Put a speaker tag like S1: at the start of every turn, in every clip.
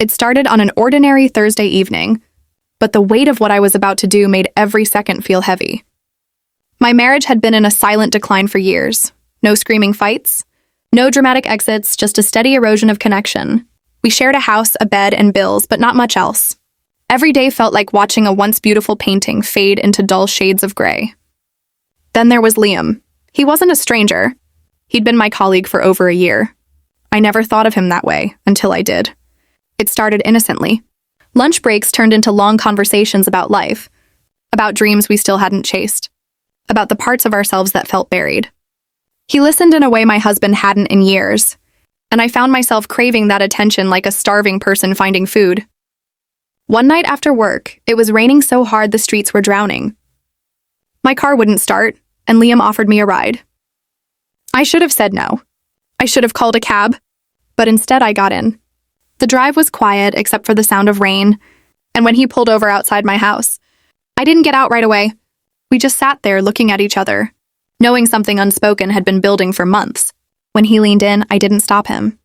S1: It started on an ordinary Thursday evening, but the weight of what I was about to do made every second feel heavy. My marriage had been in a silent decline for years. No screaming fights, no dramatic exits, just a steady erosion of connection. We shared a house, a bed, and bills, but not much else. Every day felt like watching a once beautiful painting fade into dull shades of gray. Then there was Liam. He wasn't a stranger. He'd been my colleague for over a year. I never thought of him that way until I did. It started innocently. Lunch breaks turned into long conversations about life, about dreams we still hadn't chased, about the parts of ourselves that felt buried. He listened in a way my husband hadn't in years, and I found myself craving that attention like a starving person finding food. One night after work, it was raining so hard the streets were drowning. My car wouldn't start, and Liam offered me a ride. I should have said no. I should have called a cab, but instead I got in. The drive was quiet except for the sound of rain, and when he pulled over outside my house, I didn't get out right away. We just sat there looking at each other, knowing something unspoken had been building for months. When he leaned in, I didn't stop him.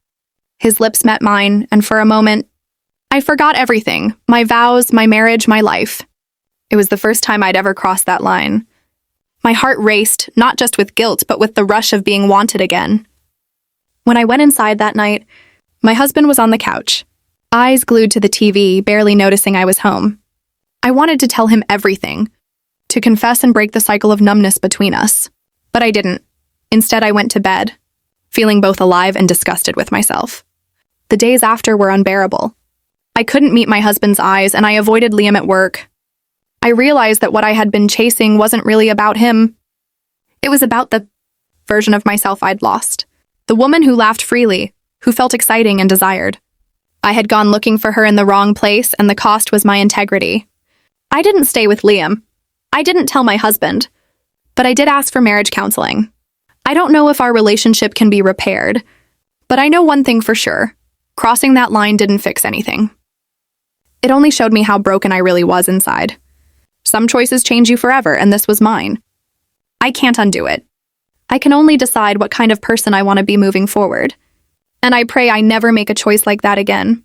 S1: His lips met mine, and for a moment, I forgot everything, my vows, my marriage, my life. It was the first time I'd ever crossed that line. My heart raced, not just with guilt, but with the rush of being wanted again. When I went inside that night, my husband was on the couch, eyes glued to the TV, barely noticing I was home. I wanted to tell him everything, to confess and break the cycle of numbness between us. But I didn't. Instead, I went to bed, feeling both alive and disgusted with myself. The days after were unbearable. I couldn't meet my husband's eyes, and I avoided Liam at work. I realized that what I had been chasing wasn't really about him. It was about the version of myself I'd lost. The woman who laughed freely, who felt exciting and desired. I had gone looking for her in the wrong place, and the cost was my integrity. I didn't stay with Liam. I didn't tell my husband. But I did ask for marriage counseling. I don't know if our relationship can be repaired, but I know one thing for sure. Crossing that line didn't fix anything. It only showed me how broken I really was inside. Some choices change you forever, and this was mine. I can't undo it. I can only decide what kind of person I want to be moving forward. And I pray I never make a choice like that again.